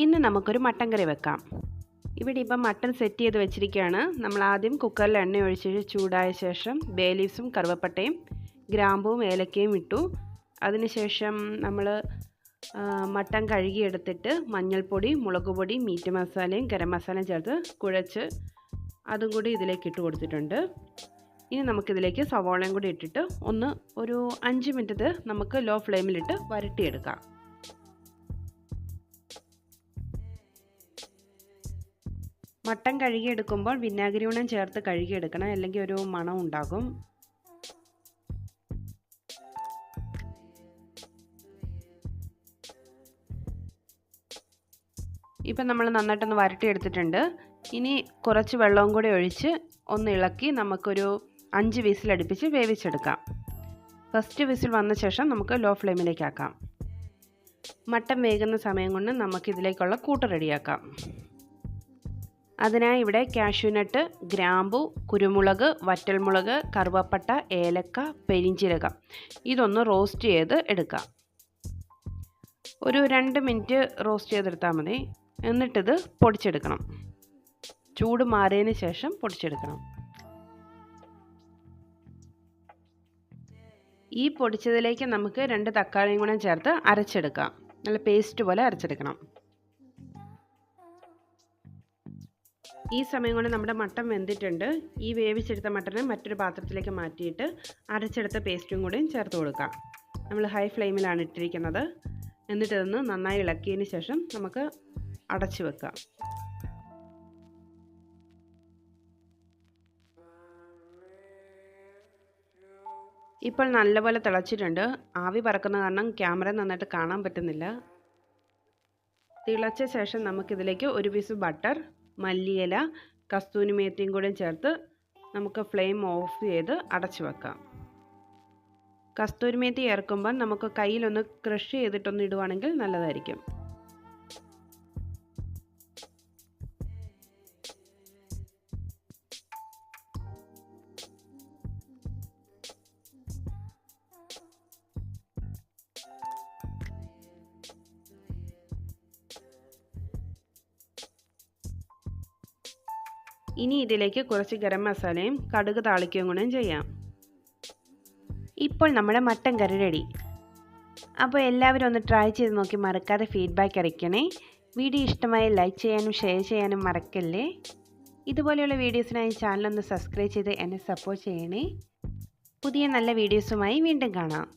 ഇന്ന് നമുക്കൊരു മട്ടൻ കറി വെക്കാം. ഇവിടെ ഇപ്പം മട്ടൻ സെറ്റ് ചെയ്ത് വെച്ചിരിക്കുകയാണ്. നമ്മൾ ആദ്യം കുക്കറിൽ എണ്ണ ഒഴിച്ച് ചൂടായ ശേഷം ബേ ലീവ്സും കറുവപ്പട്ടയും ഗ്രാമ്പുവും ഏലക്കയും ഇട്ടു. അതിനുശേഷം നമ്മൾ മട്ടൻ കഴുകിയെടുത്തിട്ട് മഞ്ഞൾപ്പൊടി, മുളക് പൊടി, മീറ്റ് മസാലയും ഗരം മസാലയും ചേർത്ത് കുഴച്ച് അതും കൂടി ഇതിലേക്ക് ഇട്ട് കൊടുത്തിട്ടുണ്ട്. ഇനി നമുക്കിതിലേക്ക് സവാളയും കൂടി ഇട്ടിട്ട് ഒരു 5 മിനിറ്റ് നമുക്ക് ലോ ഫ്ലെയിമിലിട്ട് വരട്ടിയെടുക്കാം. മട്ടൻ കഴുകിയെടുക്കുമ്പോൾ വിനാഗിരി വെള്ളം ചേർത്ത് കഴുകിയെടുക്കണം, അല്ലെങ്കിൽ ഒരു മണം ഉണ്ടാകും. ഇപ്പം നമ്മൾ നന്നായിട്ടൊന്ന് വരട്ടിയെടുത്തിട്ടുണ്ട്. ഇനി കുറച്ച് വെള്ളവും കൂടി ഒഴിച്ച് ഒന്ന് ഇളക്കി നമുക്കൊരു 5 വിസിൽ അടുപ്പിച്ച് വേവിച്ചെടുക്കാം. ഫസ്റ്റ് വിസിൽ വന്ന ശേഷം നമുക്ക് ലോ ഫ്ലെയിമിലേക്ക് ആക്കാം. മട്ടൻ വേകുന്ന സമയം കൊണ്ട് നമുക്കിതിലേക്കുള്ള കൂട്ട് റെഡിയാക്കാം. അതിനായി ഇവിടെ കാഷ്യൂനട്ട്, ഗ്രാമ്പു, കുരുമുളക്, വറ്റൽമുളക്, കറുവപ്പട്ട, ഏലക്ക, പെരിഞ്ചീരകം ഇതൊന്ന് റോസ്റ്റ് ചെയ്ത് എടുക്കാം. ഒരു 2 മിനിറ്റ് റോസ്റ്റ് ചെയ്തെടുത്താൽ മതി. എന്നിട്ടിത് പൊടിച്ചെടുക്കണം. ചൂട് മാറിയതിന് ശേഷം പൊടിച്ചെടുക്കണം. ഈ പൊടിച്ചതിലേക്ക് നമുക്ക് 2 തക്കാളിയും കൂടെ ചേർത്ത് അരച്ചെടുക്കാം. നല്ല പേസ്റ്റ് പോലെ അരച്ചെടുക്കണം. ഈ സമയം കൊണ്ട് നമ്മുടെ മട്ടൻ വെന്തിട്ടുണ്ട്. ഈ വേവിച്ചെടുത്ത മട്ടനെ മറ്റൊരു പാത്രത്തിലേക്ക് മാറ്റിയിട്ട് അരച്ചെടുത്ത പേസ്റ്റും കൂടിയും ചേർത്ത് കൊടുക്കാം. നമ്മൾ ഹൈ ഫ്ലെയിമിലാണ് ഇട്ടിരിക്കുന്നത്. എന്നിട്ട് ഇതൊന്ന് നന്നായി ഇളക്കിയതിന് ശേഷം നമുക്ക് അടച്ചു വെക്കാം. ഇപ്പോൾ നല്ലപോലെ തിളച്ചിട്ടുണ്ട്. ആവി പറക്കുന്ന കാരണം ക്യാമറ നന്നായിട്ട് കാണാൻ പറ്റുന്നില്ല. തിളച്ച ശേഷം നമുക്കിതിലേക്ക് ഒരു പീസ് ബട്ടർ, മല്ലിയില, കസ്തൂരി മേത്തിയും കൂടെ ചേർത്ത് നമുക്ക് ഫ്ലെയിം ഓഫ് ചെയ്ത് അടച്ചു വെക്കാം. കസ്തൂരി മേത്തി ചേർക്കുമ്പോൾ നമുക്ക് കയ്യിലൊന്ന് ക്രഷ് ചെയ്തിട്ടൊന്ന് ഇടുവാണെങ്കിൽ നല്ലതായിരിക്കും. ഇനി ഇതിലേക്ക് കുറച്ച് ഗരം മസാലയും കടുക് താളിക്കുകയും കൂടെ ചെയ്യാം. ഇപ്പോൾ നമ്മുടെ മട്ടൻ കറി റെഡി. അപ്പോൾ എല്ലാവരും ഒന്ന് ട്രൈ ചെയ്ത് നോക്കി മറക്കാതെ ഫീഡ്ബാക്ക് അറിയിക്കണേ. വീഡിയോ ഇഷ്ടമായി ലൈക്ക് ചെയ്യാനും ഷെയർ ചെയ്യാനും മറക്കല്ലേ. ഇതുപോലെയുള്ള വീഡിയോസിനായി ചാനൽ ഒന്ന് സബ്സ്ക്രൈബ് ചെയ്ത് എന്നെ സപ്പോർട്ട് ചെയ്യണേ. പുതിയ നല്ല വീഡിയോസുമായി വീണ്ടും കാണാം.